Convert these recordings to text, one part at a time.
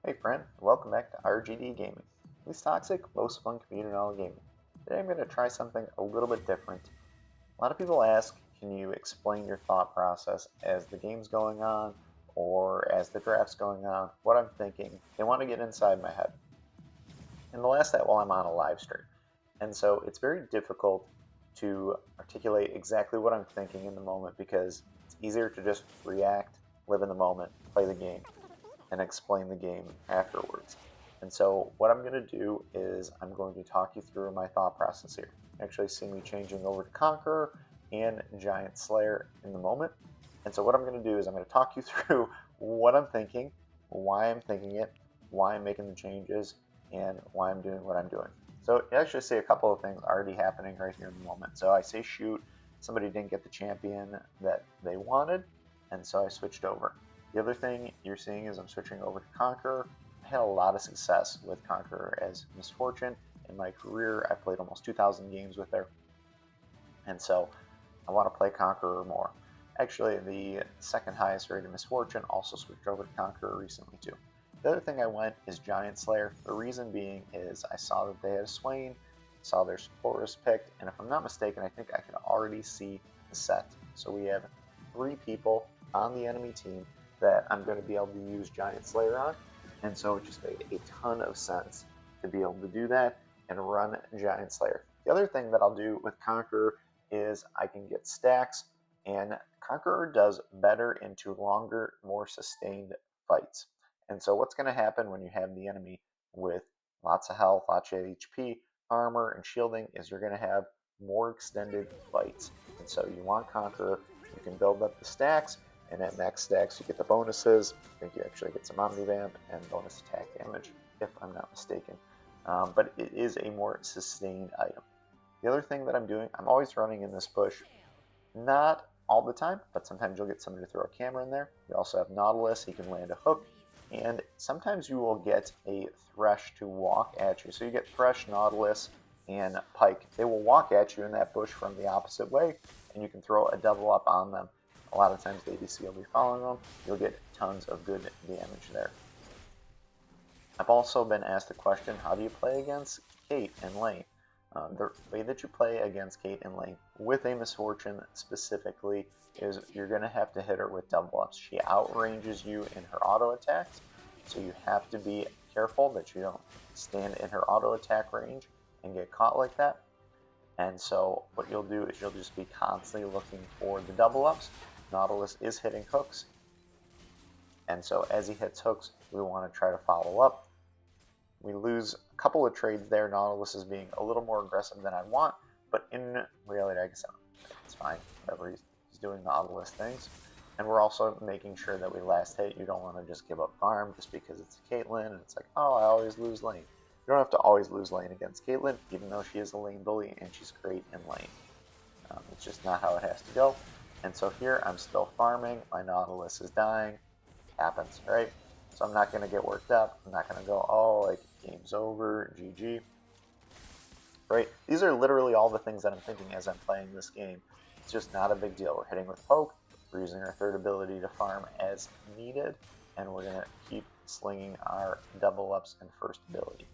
Hey friend, welcome back to RGD Gaming. Least toxic, most fun community in all of gaming. Today I'm going to try something a little bit different. A lot of people ask, can you explain your thought process as the game's going on or as the draft's going on, what I'm thinking. They want to get inside my head. And they'll ask that while I'm on a live stream. And so it's very difficult to articulate exactly what I'm thinking in the moment because it's easier to just react, live in the moment, play the game, and explain the game afterwards. And so what I'm going to do is I'm going to talk you through my thought process here. You actually see me changing over to Conqueror and Giant Slayer in the moment. And so what I'm going to do is I'm going to talk you through what I'm thinking, why I'm thinking it, why I'm making the changes, and why I'm doing what I'm doing. So you actually see a couple of things already happening right here in the moment. So I say shoot, somebody didn't get the champion that they wanted, and so I switched over. The other thing you're seeing is I'm switching over to Conqueror. I had a lot of success with Conqueror as Misfortune. In my career, I played almost 2,000 games with her. And so I want to play Conqueror more. Actually, the second highest rated Misfortune also switched over to Conqueror recently too. The other thing I went is Giant Slayer. The reason being is I saw that they had a Swain, saw their support was picked, and if I'm not mistaken, I think I can already see the set. So we have 3 people on the enemy team that I'm going to be able to use Giant Slayer on, and so it just made a ton of sense to be able to do that and run Giant Slayer. The other thing that I'll do with Conqueror is I can get stacks, and Conqueror does better into longer, more sustained fights. And so what's going to happen when you have the enemy with lots of health, lots of HP, armor, and shielding is you're going to have more extended fights. And so you want Conqueror, you can build up the stacks, and at max stacks you get the bonuses. I think you actually get some Omnivamp and bonus attack damage, if I'm not mistaken. But it is a more sustained item. The other thing that I'm doing, I'm always running in this bush. Not all the time, but sometimes you'll get somebody to throw a camera in there. We also have Nautilus, he can land a hook, and sometimes you will get a Thresh to walk at you. So you get Thresh, Nautilus, and Pike. They will walk at you in that bush from the opposite way, and you can throw a double up on them. A lot of times the ADC will be following them. You'll get tons of good damage there. I've also been asked the question, how do you play against Cait in lane? The way that you play against Cait in lane, with a Misfortune specifically, is you're going to have to hit her with double ups. She outranges you in her auto attacks, so you have to be careful that you don't stand in her auto attack range and get caught like that. And so what you'll do is you'll just be constantly looking for the double ups. Nautilus is hitting hooks, and so as he hits hooks, we want to try to follow up. We lose a couple of trades there. Nautilus is being a little more aggressive than I want, but in reality, I guess it's fine. Whatever, he's doing Nautilus things. And we're also making sure that we last hit. You don't want to just give up farm just because it's Caitlyn, and it's like, oh, I always lose lane. You don't have to always lose lane against Caitlyn, even though she is a lane bully and she's great in lane. It's just not how it has to go. And so here, I'm still farming. My Nautilus is dying. Happens, right? So I'm not going to get worked up. I'm not going to go, oh, like, game's over, GG. Right? These are literally all the things that I'm thinking as I'm playing this game. It's just not a big deal. We're hitting with poke. We're using our third ability to farm as needed. And we're going to keep slinging our double ups and first ability.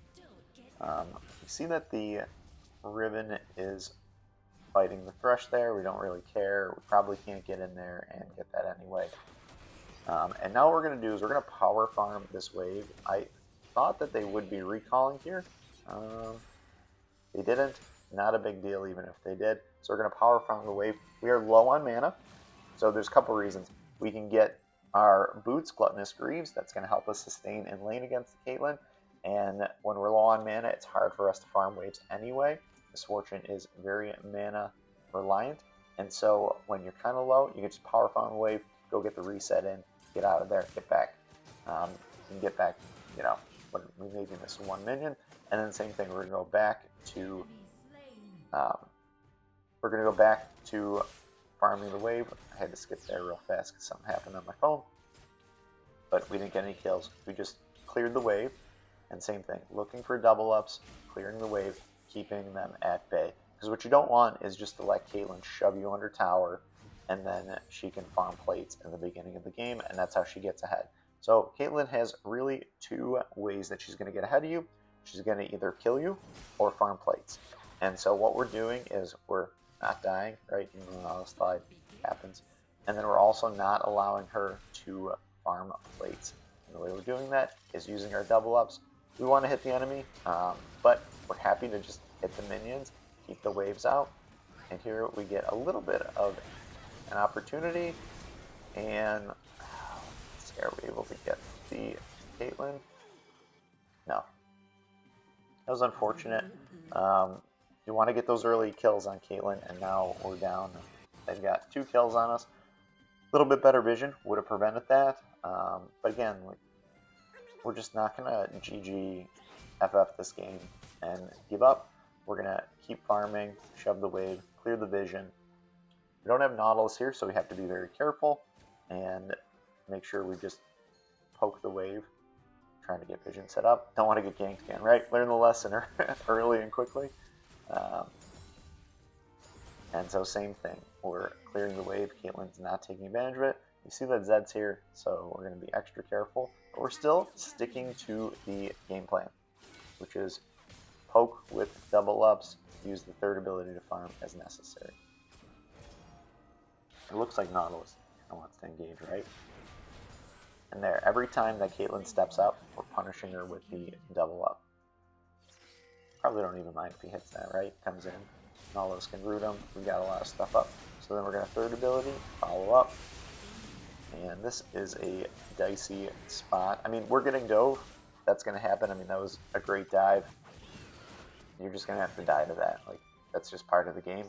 You see that the Ribbon is fighting the Thresh there. We don't really care. We probably can't get in there and get that anyway. And now what we're going to do is we're going to power farm this wave. I thought that they would be recalling here. They didn't. Not a big deal even if they did. So we're going to power farm the wave. We are low on mana. So there's a couple reasons. We can get our Boots, Gluttonous Greaves. That's going to help us sustain in lane against the Caitlyn. And when we're low on mana, it's hard for us to farm waves anyway. Misfortune is very mana reliant. And so when you're kind of low, you can just power farm the wave, go get the reset in, get out of there, get back. You can get back, you know, when we maybe miss one minion. And then same thing, we're going to go back to farming the wave. I had to skip there real fast because something happened on my phone. But we didn't get any kills. We just cleared the wave. And same thing, looking for double ups, clearing the wave, keeping them at bay. Because what you don't want is just to let Caitlyn shove you under tower, and then she can farm plates in the beginning of the game, and that's how she gets ahead. So Caitlyn has really two ways that she's going to get ahead of you. She's going to either kill you or farm plates. And so what we're doing is we're not dying, right? Even though the slide happens. And then we're also not allowing her to farm plates. And the way we're doing that is using our double ups. We want to hit the enemy, but we're happy to just hit the minions, keep the waves out. And here we get a little bit of an opportunity. And are we able to get the Caitlyn? No. That was unfortunate. You want to get those early kills on Caitlyn, and now we're down. They've got 2 kills on us. A little bit better vision would have prevented that. But again, like, we're just not going to GG FF this game and give up. We're going to keep farming, shove the wave, clear the vision. We don't have Nautilus here, so we have to be very careful and make sure we just poke the wave, trying to get vision set up. Don't want to get ganked again, right? Learn the lesson early and quickly. And so same thing. We're clearing the wave. Caitlyn's not taking advantage of it. You see that Zed's here, so we're going to be extra careful. But we're still sticking to the game plan, which is poke with double ups, use the third ability to farm as necessary. It looks like Nautilus wants to engage, right? And there, every time that Caitlyn steps up, we're punishing her with the double up. Probably don't even mind if he hits that, right? Comes in, Nautilus can root him, we got a lot of stuff up. So then we're going to third ability, follow up. And this is a dicey spot. I mean, we're getting dove. That's going to happen. I mean, that was a great dive. You're just going to have to die to that. Like, that's just part of the game.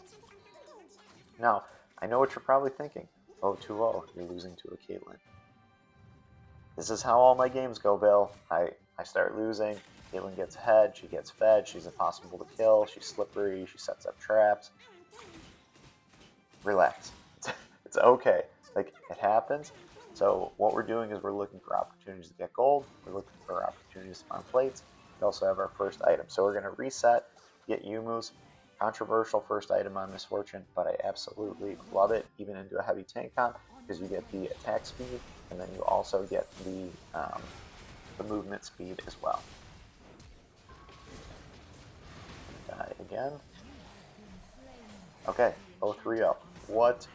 Now, I know what you're probably thinking. Oh, 2-0, you're losing to a Caitlyn. This is how all my games go, Bill. I start losing, Caitlyn gets ahead, she gets fed, she's impossible to kill, she's slippery, she sets up traps. Relax. It's okay. Like, it happens. So what we're doing is we're looking for opportunities to get gold, we're looking for opportunities to farm plates. We also have our first item. So we're going to reset, get Yumu's. Controversial first item on Misfortune, but I absolutely love it, even into a heavy tank comp, because you get the attack speed, and then you also get the movement speed as well. Die again. Okay, 0-3-0. What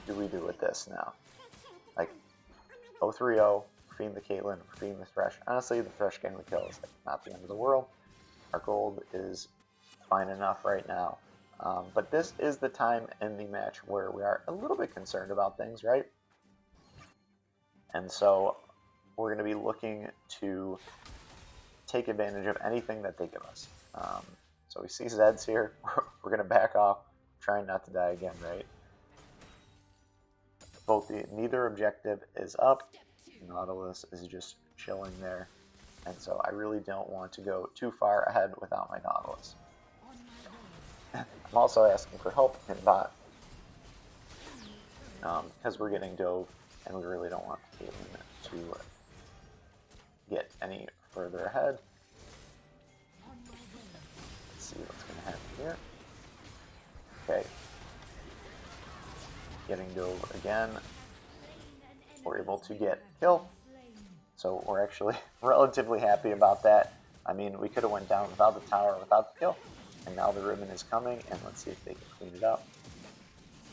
do we do with this now? Like, 0-3-0, feeding the Caitlyn, feeding the Thresh. Honestly, the Thresh getting the kill is like not the end of the world. Our gold is fine enough right now. But this is the time in the match where we are a little bit concerned about things, right? And so we're going to be looking to take advantage of anything that they give us. So we see Zed's here. We're going to back off, trying not to die again, right? Neither objective is up. Nautilus is just chilling there. And so I really don't want to go too far ahead without my Nautilus. I'm also asking for help in bot. Because we're getting dove, and we really don't want Caitlyn to get any further ahead. Let's see what's going to happen here. Okay. Getting dove again. We're able to get kill. So we're actually relatively happy about that. I mean, we could have went down without the tower, without the kill. And now the ribbon is coming, and let's see if they can clean it up.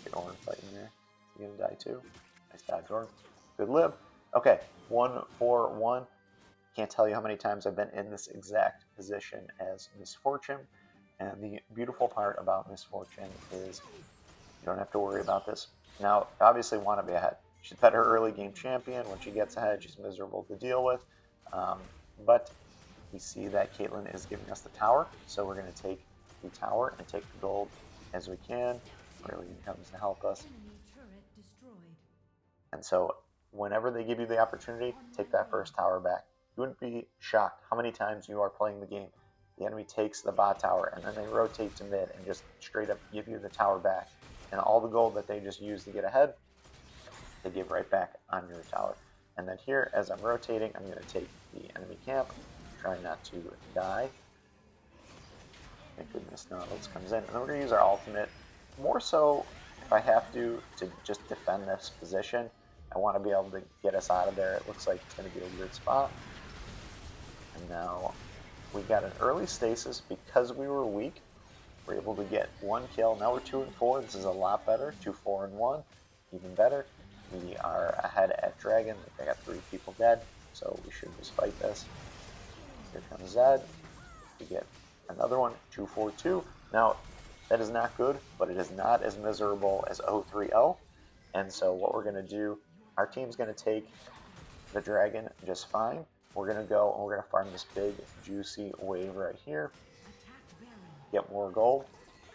Get Orin fighting there. Is he going to die too? Nice dodge, Orin. Good live. Okay, 1-4-1. Can't tell you how many times I've been in this exact position as Misfortune. And the beautiful part about Misfortune is you don't have to worry about this. Now, obviously want to be ahead. She's better early game champion. When she gets ahead, she's miserable to deal with. But we see that Caitlyn is giving us the tower, so we're going to take the tower and take the gold as we can. Really comes to help us. And so whenever they give you the opportunity, take that first tower back. You wouldn't be shocked how many times you are playing the game. The enemy takes the bot tower, and then they rotate to mid and just straight up give you the tower back. And all the gold that they just used to get ahead, they give right back on your tower. And then here, as I'm rotating, I'm going to take the enemy camp, trying not to die. Thank goodness Nautilus comes in. And then we're going to use our ultimate, more so if I have to just defend this position. I want to be able to get us out of there. It looks like it's going to be a weird spot. And now we got an early stasis because we were weak. We're able to get 1 kill. Now we're 2 and 4. This is a lot better. 2, 4, and 1. Even better. We are ahead at Dragon. I got 3 people dead, so we should just fight this. Here comes Zed. We get another one. 2, 4, 2. Now, that is not good, but it is not as miserable as 0-3-0. And so what we're going to do, our team's going to take the Dragon just fine. We're going to go and we're going to farm this big, juicy wave right here. Get more gold,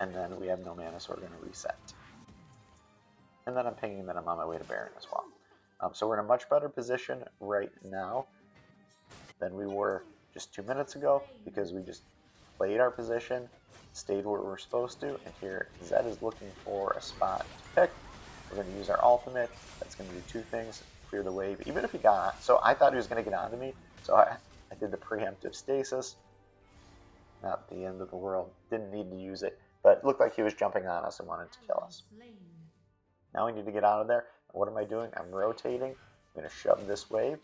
and then we have no mana, so we're going to reset. And then I'm pinging that I'm on my way to Baron as well. So we're in a much better position right now than we were just 2 minutes ago, because we just played our position, stayed where we're supposed to, and here Zed is looking for a spot to pick. We're going to use our ultimate. That's going to do 2 things. Clear the wave, even if he got, so I thought he was going to get onto me, so I did the preemptive stasis. Not the end of the world, didn't need to use it, but it looked like he was jumping on us and wanted to kill us. Now we need to get out of there. What am I doing? I'm rotating. I'm going to shove this wave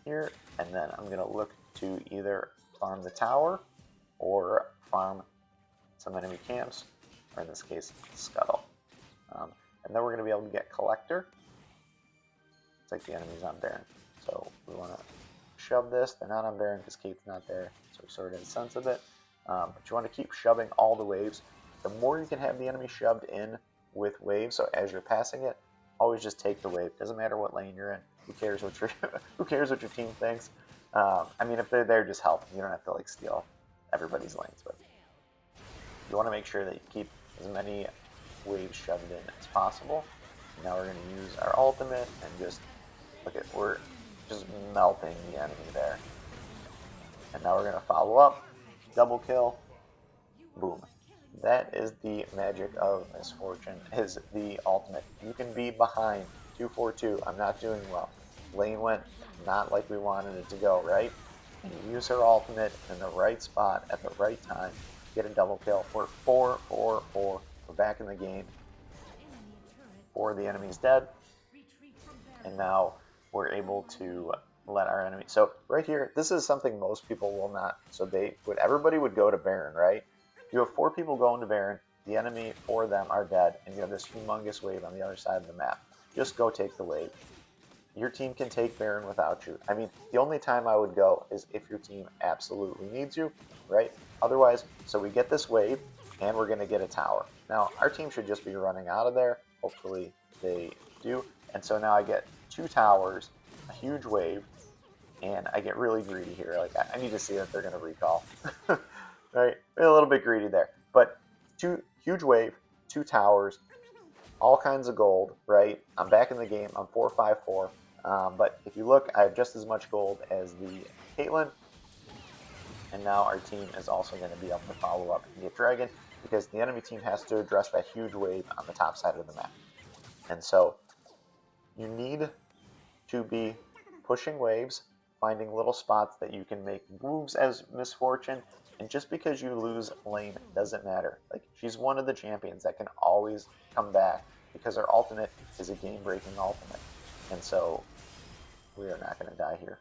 here, and then I'm going to look to either farm the tower or farm some enemy camps, or in this case, Scuttle. And then we're going to be able to get Collector. It's like the enemy's on Baron. So we want to shove this. They're not on Baron because Kate's not there, so we sort of get a sense of it. But you want to keep shoving all the waves. The more you can have the enemy shoved in with waves, so as you're passing it, always just take the wave. Doesn't matter what lane you're in. Who cares what your who cares what your team thinks? I mean, if they're there, just help. You don't have to like steal everybody's lanes, but you want to make sure that you keep as many waves shoved in as possible. And now we're going to use our ultimate and just look at, we're just melting the enemy there. And now we're going to follow up, double kill, boom. That is the magic of Misfortune, is the ultimate. You can be behind 2-4-2. I'm not doing well. Lane went not like we wanted it to go, right? And you use her ultimate in the right spot at the right time, get a double kill. We're 4-4-4. We're back in the game. 4 of the enemy's dead. And now we're able to let our enemy. So right here, this is something most people will not. So everybody would go to Baron, right? You have 4 people going to Baron. The enemy, 4 of them are dead, and you have this humongous wave on the other side of the map. Just go take the wave. Your team can take Baron without you. I mean, the only time I would go is if your team absolutely needs you, right? Otherwise, so we get this wave, and we're going to get a tower. Now, our team should just be running out of there. Hopefully they do. And so now I get 2 towers, a huge wave, and I get really greedy here. Like, I need to see that they're going to recall. Right? A little bit greedy there. But 2 huge wave, 2 towers, all kinds of gold, right? I'm back in the game. I'm 4-5-4. But if you look, I have just as much gold as the Caitlyn. And now our team is also going to be able to follow up and get Dragon, because the enemy team has to address that huge wave on the top side of the map. And so you need to be pushing waves, finding little spots that you can make moves as Misfortune. And just because you lose lane doesn't matter. Like, she's one of the champions that can always come back, because her ultimate is a game-breaking ultimate. And so we are not going to die here.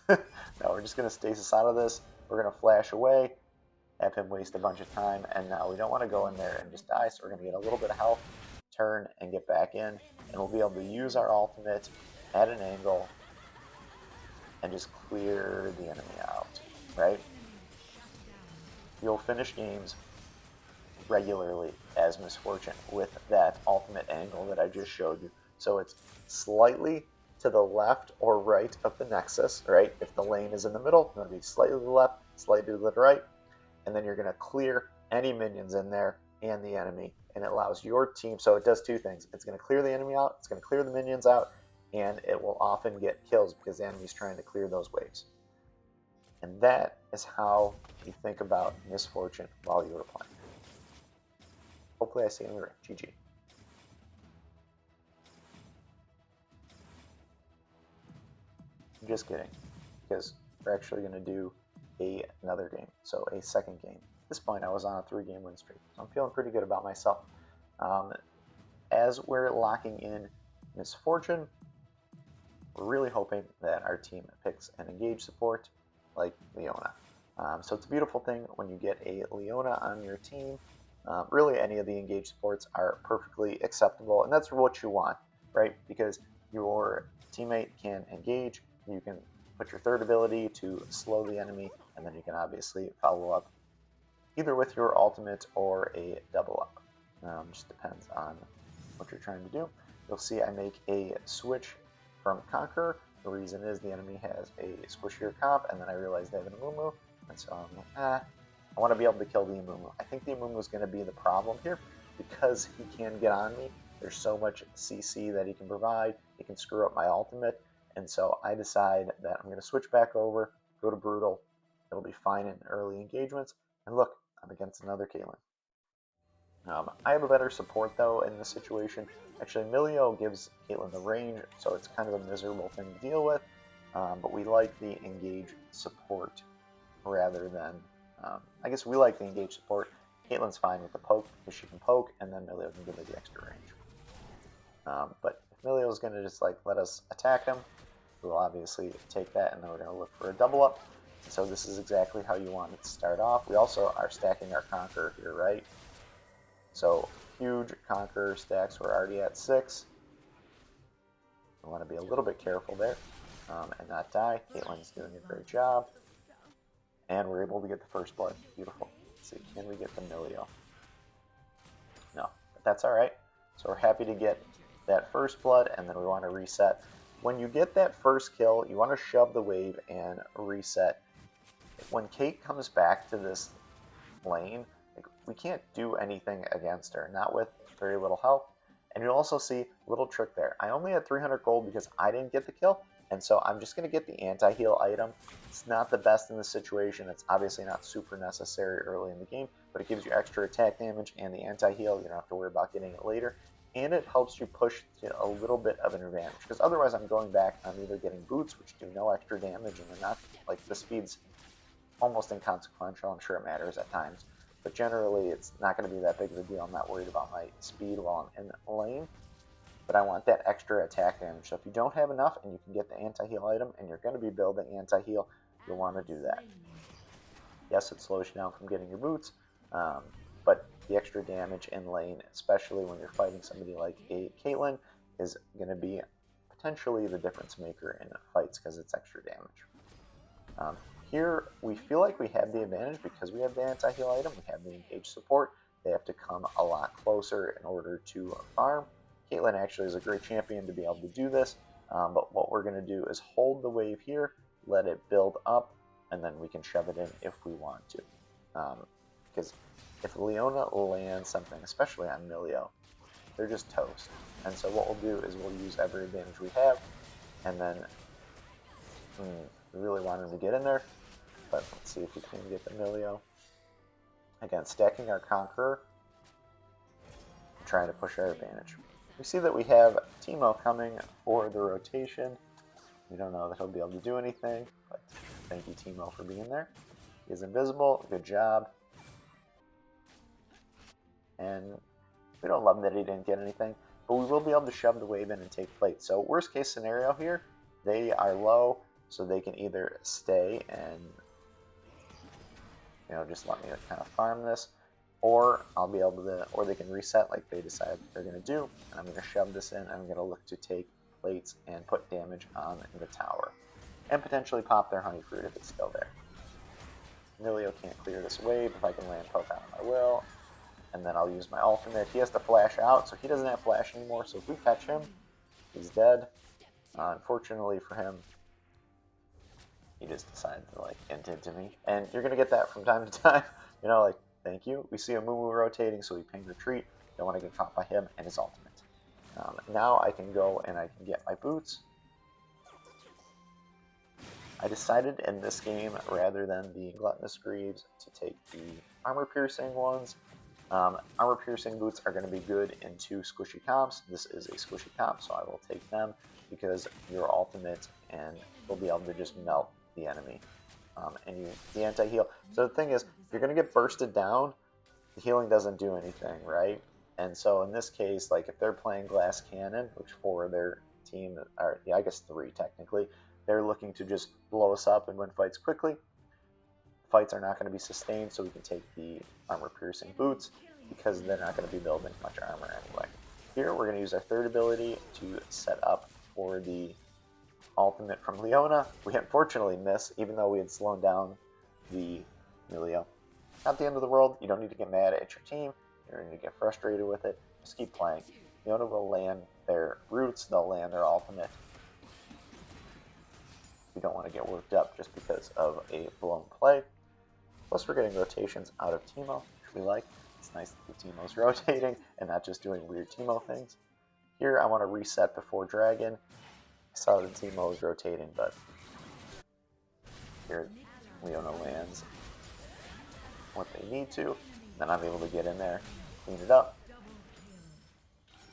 No, we're just going to stasis out of this. We're going to flash away, have him waste a bunch of time, and now we don't want to go in there and just die, so we're going to get a little bit of health, turn, and get back in, and we'll be able to use our ultimate at an angle and just clear the enemy out, right? You'll finish games regularly as Misfortune with that ultimate angle that I just showed you. So it's slightly to the left or right of the nexus, right? If the lane is in the middle, it's going to be slightly to the left, slightly to the right, and then you're going to clear any minions in there and the enemy, and it allows your team, so it does 2 things. It's going to clear the enemy out, it's going to clear the minions out, and it will often get kills because the enemy's trying to clear those waves. And that is how you think about Misfortune while you are playing. Hopefully I see you in the ring. GG. I'm just kidding, because we're actually going to do another game, so a second game. At this point, I was on a 3-game win streak, so I'm feeling pretty good about myself. As we're locking in Misfortune, we're really hoping that our team picks an engage support like Leona. So it's a beautiful thing when you get a Leona on your team. Really, any of the engage supports are perfectly acceptable, and that's what you want, right? Because your teammate can engage, you can put your third ability to slow the enemy, and then you can obviously follow up either with your ultimate or a double up. Just depends on what you're trying to do. You'll see I make a switch from Conqueror. The reason is the enemy has a squishier comp, and then I realize they have an Amumu, and so I'm like, I want to be able to kill the Amumu. I think the Amumu is going to be the problem here because he can get on me. There's so much CC that he can provide. He can screw up my ultimate, and so I decide that I'm going to switch back over, go to Brutal. It'll be fine in early engagements. And look, I'm against another Caitlyn. I have a better support, though, in this situation. Actually, Milio gives Caitlyn the range, so it's kind of a miserable thing to deal with. But we like the engage support rather than... I guess we like the engage support. Caitlyn's fine with the poke because she can poke, and then Milio can give her the extra range. But if Milio's going to just like let us attack him, we'll obviously take that, and then we're going to look for a double up. So this is exactly how you want it to start off. We also are stacking our Conqueror here, right? So huge Conqueror stacks. We're already at 6. We want to be a little bit careful there and not die. Caitlyn's doing a great job. And we're able to get the first blood. Beautiful. Let's see, can we get the Milio? No, but that's all right. So we're happy to get that first blood, and then we want to reset. When you get that first kill, you want to shove the wave and reset. When Kate comes back to this lane, we can't do anything against her, not with very little health. And you'll also see a little trick there. I only had 300 gold because I didn't get the kill, and so I'm just going to get the anti-heal item. It's not the best in this situation. It's obviously not super necessary early in the game, but it gives you extra attack damage and the anti-heal. You don't have to worry about getting it later. And it helps you push to a little bit of an advantage, because otherwise I'm going back, I'm either getting boots, which do no extra damage, and they're not, like, the speed's almost inconsequential. I'm sure it matters at times, but generally it's not going to be that big of a deal. I'm not worried about my speed while I'm in lane, but I want that extra attack damage. So if you don't have enough and you can get the anti-heal item and you're going to be building anti-heal, you'll want to do that. Yes, it slows you down from getting your boots, but the extra damage in lane, especially when you're fighting somebody like a Caitlyn, is going to be potentially the difference maker in fights because it's extra damage. Here, we feel like we have the advantage because we have the anti-heal item, we have the engage support. They have to come a lot closer in order to farm. Caitlyn actually is a great champion to be able to do this, but what we're going to do is hold the wave here, let it build up, and then we can shove it in if we want to. Because if Leona lands something, especially on Milio, they're just toast. And so what we'll do is we'll use every advantage we have, and then we really want him to get in there, but let's see if we can get the Milio. Again, stacking our Conqueror, trying to push our advantage. We see that we have Teemo coming for the rotation. We don't know that he'll be able to do anything, but thank you, Teemo, for being there. He is invisible. Good job. And we don't love that he didn't get anything, but we will be able to shove the wave in and take plate. So worst case scenario here, they are low, so they can either stay and just let me kind of farm this, or I'll be able to, or they can reset like they decide they're going to do, and I'm going to shove this in, and I'm going to look to take plates and put damage on the tower, and potentially pop their honey fruit if it's still there. Milio can't clear this wave. If I can land poke on him, I will, and then I'll use my ultimate. He has to flash out, so he doesn't have flash anymore, so if we catch him, he's dead. Unfortunately for him, he just decided to int into me, and you're going to get that from time to time, thank you. We see a Mumu rotating, so we ping retreat. Don't want to get caught by him and his ultimate. Now I can go and I can get my boots. I decided in this game, rather than the Gluttonous Greaves, to take the armor-piercing ones. Armor-piercing boots are going to be good in 2 squishy comps. This is a squishy comp, so I will take them because your ultimate, and you'll be able to just melt the enemy. And the anti-heal. So the thing is, if you're going to get bursted down, the healing doesn't do anything, right? And so in this case, if they're playing Glass Cannon, which for their team, or yeah, I guess 3 technically. They're looking to just blow us up and win fights quickly. Fights are not going to be sustained, so we can take the armor-piercing boots because they're not going to be building much armor anyway. Here, we're going to use our 3rd ability to set up for the ultimate from Leona. We unfortunately miss, even though we had slowed down the Milio. Not the end of the world. You don't need to get mad at your team. You don't need to get frustrated with it. Just keep playing. Leona will land their roots. They'll land their ultimate. We don't want to get worked up just because of a blown play. Plus, we're getting rotations out of Teemo, which we like. It's nice that the Teemo's rotating and not just doing weird Teemo things. Here, I want to reset before Dragon. I saw the Teemo was rotating, but here Leona lands what they need to. Then I'm able to get in there, clean it up,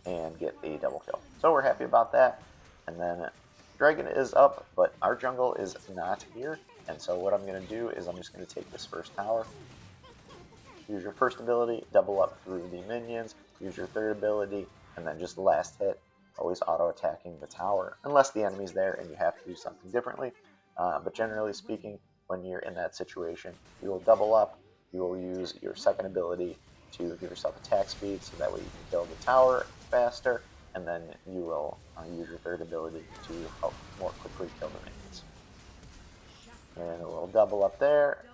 and get a double kill. So we're happy about that. And then Dragon is up, but our jungle is not here. And so what I'm going to do is I'm just going to take this first tower. Use your first ability, double up through the minions. Use your 3rd ability, and then just the last hit, always auto-attacking the tower, unless the enemy's there and you have to do something differently. But generally speaking, when you're in that situation, you will double up. You will use your 2nd ability to give yourself attack speed, so that way you can kill the tower faster, and then you will use your 3rd ability to help more quickly kill the minions. And a little double up there.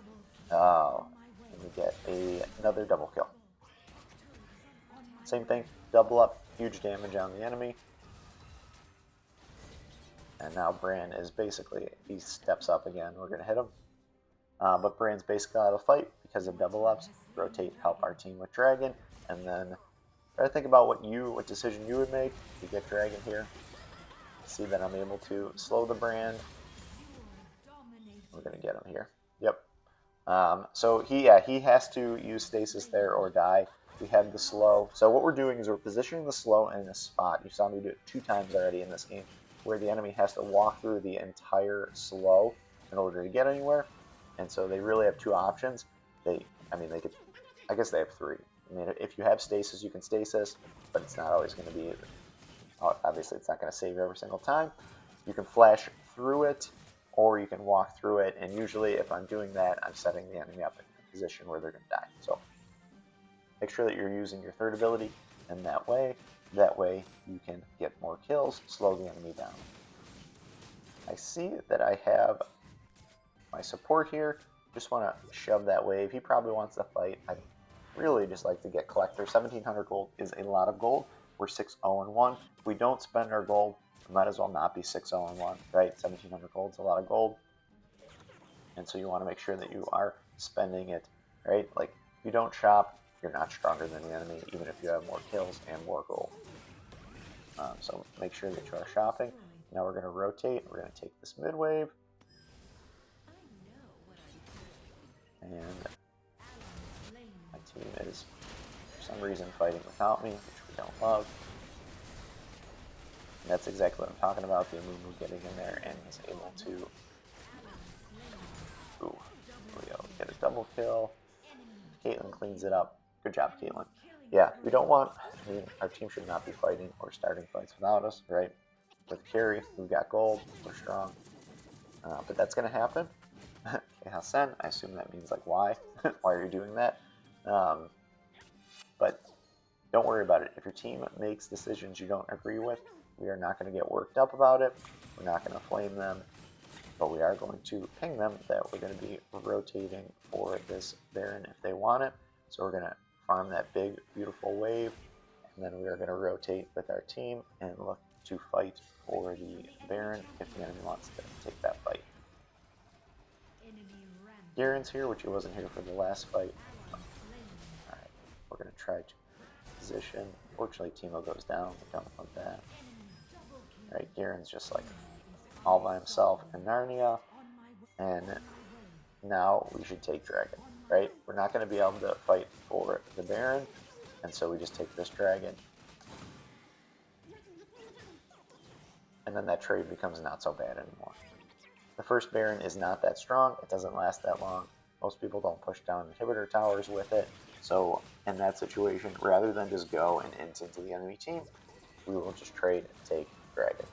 Oh, and we get another double kill. Same thing, double up, huge damage on the enemy. And now Bran is basically, he steps up again, we're going to hit him. But Bran's basically out of fight because of double ups. Rotate, help our team with Dragon, and then try to think about what decision you would make to get Dragon here. See that I'm able to slow the Bran. We're going to get him here. Yep. So he has to use stasis there or die. We have the slow. So what we're doing is we're positioning the slow in a spot. You saw me do it 2 times already in this game, where the enemy has to walk through the entire slow in order to get anywhere. And so they really have 2 options. I guess they have 3. I mean, if you have stasis, you can stasis, but it's not always going to be, obviously it's not going to save every single time. You can flash through it, or you can walk through it, and usually if I'm doing that, I'm setting the enemy up in a position where they're going to die. So make sure that you're using your 3rd ability in that way. That way you can get more kills, slow the enemy down. I see that I have my support here. Just want to shove that wave. He probably wants to fight. I really just like to get collector. 1,700 gold is a lot of gold. We're 6-0-1. If we don't spend our gold, we might as well not be 6-0-1, right? 1,700 gold is a lot of gold. And so you want to make sure that you are spending it, right? Like, if you don't shop, you're not stronger than the enemy, even if you have more kills and more gold. So make sure that you are shopping. Now we're going to rotate. We're going to take this mid wave. And my team is, for some reason, fighting without me, which we don't love. And that's exactly what I'm talking about, the Amumu getting in there and he's able to, ooh, here we go, get a double kill. Caitlyn cleans it up. Good job, Caitlyn. Yeah, we don't want, our team should not be fighting or starting fights without us, right? With carry, we've got gold, we're strong. But that's going to happen. Okay, Hassan, I assume that means like why? Why are you doing that? But don't worry about it. If your team makes decisions you don't agree with, we are not going to get worked up about it. We're not going to flame them, but we are going to ping them that we're going to be rotating for this Baron if they want it. So we're going to farm that big, beautiful wave, and then we are going to rotate with our team and look to fight for the Baron if the enemy wants to take that fight. Garen's here, which he wasn't here for the last fight. Alright, we're going to try to position. Fortunately, Teemo goes down. We don't want that. Alright, Garen's just like all by himself in Narnia. And now we should take Dragon, right? We're not going to be able to fight for the Baron, and so we just take this Dragon. And then that trade becomes not so bad anymore. The first Baron is not that strong. It doesn't last that long. Most people don't push down inhibitor towers with it. So in that situation, rather than just go and int into the enemy team, we will just trade and take Dragon.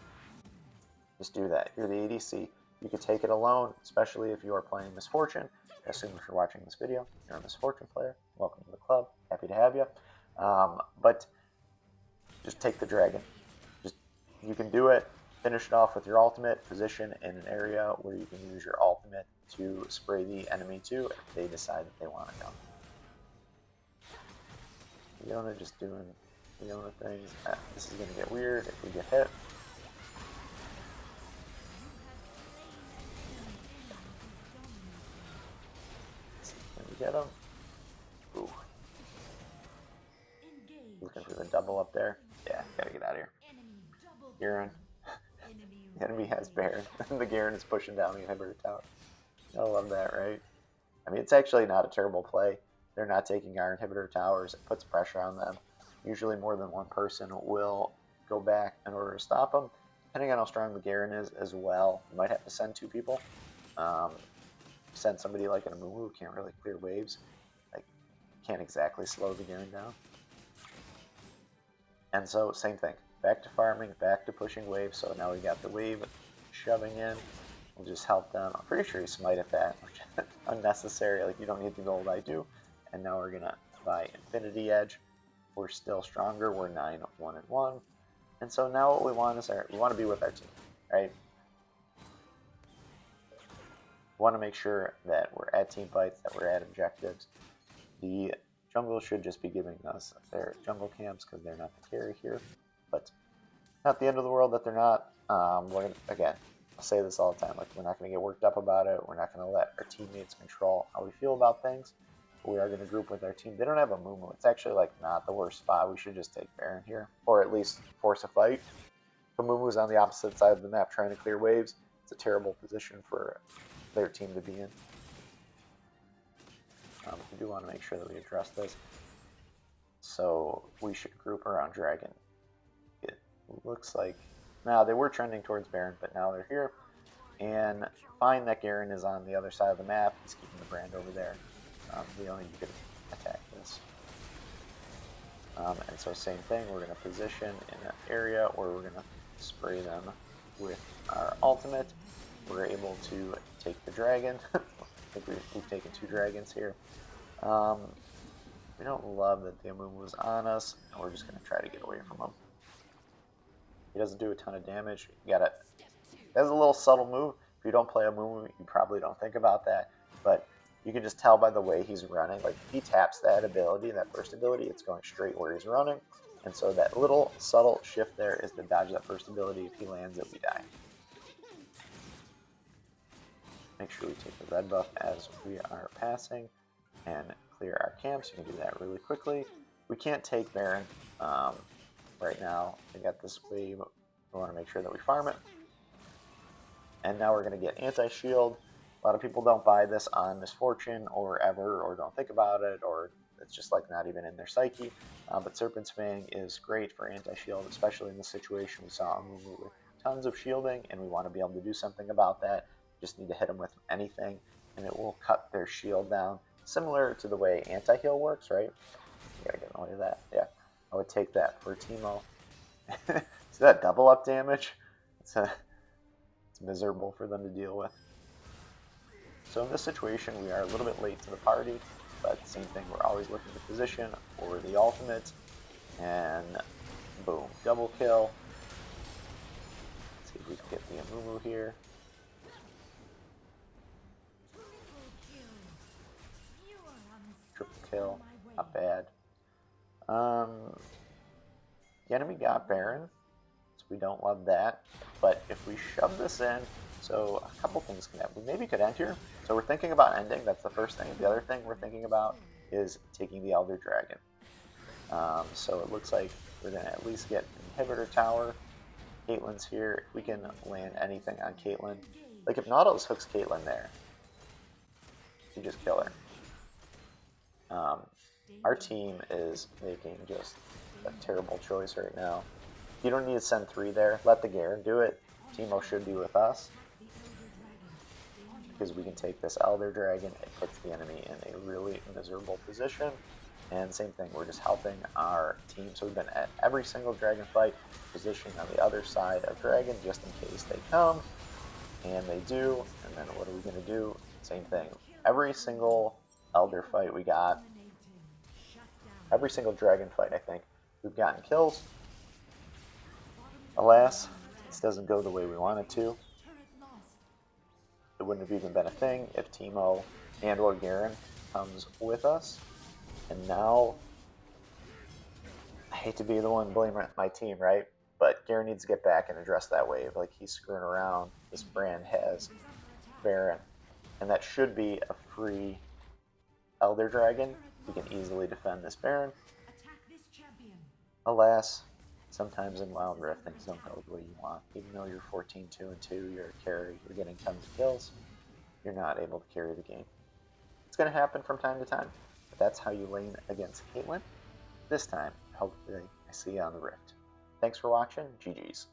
just do that. You're the ADC. You could take it alone, especially if you are playing Misfortune. I assume if you're watching this video, you're a Misfortune player. Welcome to the club. Happy to have you. But just take the dragon. You can do it. Finish it off with your ultimate. Position in an area where you can use your ultimate to spray the enemy to if they decide that they want to come. Leona just doing Leona things. This is going to get weird if we get hit. Can we get him? Ooh. Looking for the double up there. Yeah, gotta get out of here. Garen. The enemy has Baron. The Garen is pushing down the inhibitor tower. I love that, right? I mean, it's actually not a terrible play. They're not taking our inhibitor towers. It puts pressure on them. Usually more than one person will go back in order to stop them. Depending on how strong the Garen is as well, you might have to send two people. Send somebody like an Amumu who can't really clear waves. Like, can't exactly slow the Garen down. And so, same thing. Back to farming, back to pushing waves. So now we got the wave shoving in. We'll just help them. I'm pretty sure he smited that, which is unnecessary. Like, you don't need the gold, I do. And now we're gonna buy Infinity Edge. We're still stronger. We're 9-1-1. And so now what we want is we want to be with our team, right? We want to make sure that we're at team fights, that we're at objectives. The jungle should just be giving us their jungle camps because they're not the carry here. But not the end of the world that they're not. We're gonna, again, I'll say this all the time, like, we're not going to get worked up about it. We're not going to let our teammates control how we feel about things. But we are going to group with our team. They don't have a Mumu. It's actually, like, not the worst spot. We should just take Baron here, or at least force a fight. The Mumu's on the opposite side of the map trying to clear waves. It's a terrible position for their team to be in. We do want to make sure that we address this. So we should group around Dragon. It looks like now they were trending towards Baron, but now they're here. And find that Garen is on the other side of the map. He's keeping the brand over there. Leona, you could attack this. And so same thing, we're going to position in an area where we're going to spray them with our ultimate. We're able to take the dragon. I think we've taken 2 dragons here. We don't love that the Amumu was on us, and we're just going to try to get away from him. He doesn't do a ton of damage. You gotta. That's a little subtle move. If you don't play Amumu, you probably don't think about that. But you can just tell by the way he's running. Like, if he taps that ability, that first ability, it's going straight where he's running. And so that little subtle shift there is to dodge that first ability. If he lands it, we die. Make sure we take the red buff as we are passing and clear our camps. You can do that really quickly. We can't take Baron right now. We got this wave. We want to make sure that we farm it. And now we're going to get anti-shield. A lot of people don't buy this on Misfortune or ever, or don't think about it, or it's just like not even in their psyche. But Serpent's Fang is great for anti-shield, especially in this situation. We saw a move with tons of shielding, and we want to be able to do something about that. Just need to hit them with anything, and it will cut their shield down. Similar to the way anti-heal works, right? You gotta get in the way of that. Yeah, I would take that for Teemo. See that double up damage? It's miserable for them to deal with. So in this situation, we are a little bit late to the party, but same thing, we're always looking to position for the ultimate, and boom, double kill. Let's see if we can get the Amumu here. Triple kill, not bad. The enemy got Baron, so we don't love that. But if we shove this in, so a couple things can happen. We maybe could end here. So we're thinking about ending, that's the first thing. The other thing we're thinking about is taking the Elder Dragon. So it looks like we're going to at least get an inhibitor tower. Caitlyn's here. If we can land anything on Caitlyn. Like, if Nautilus hooks Caitlyn there, you just kill her. Our team is making just a terrible choice right now. You don't need to send 3 there. Let the Garen do it. Teemo should be with us, because we can take this Elder Dragon. It puts the enemy in a really miserable position. And same thing, we're just helping our team. So we've been at every single dragon fight, positioning on the other side of dragon just in case they come. And they do. And then what are we going to do? Same thing. Every single elder fight we got, every single dragon fight, I think, we've gotten kills. Alas, this doesn't go the way we want it to. It wouldn't have even been a thing if Teemo and or Garen comes with us. And now, I hate to be the one blaming my team, right? But Garen needs to get back and address that wave. Like, he's screwing around. This brand has Baron, and that should be a free Elder Dragon. We can easily defend this Baron. Alas, sometimes in Wild Rift things don't go the way you want. Even though you're 14-2-2, you're a carry, you're getting tons of kills, you're not able to carry the game. It's going to happen from time to time, but that's how you lane against Caitlyn. This time, hopefully I see you on the Rift. Thanks for watching. GG's.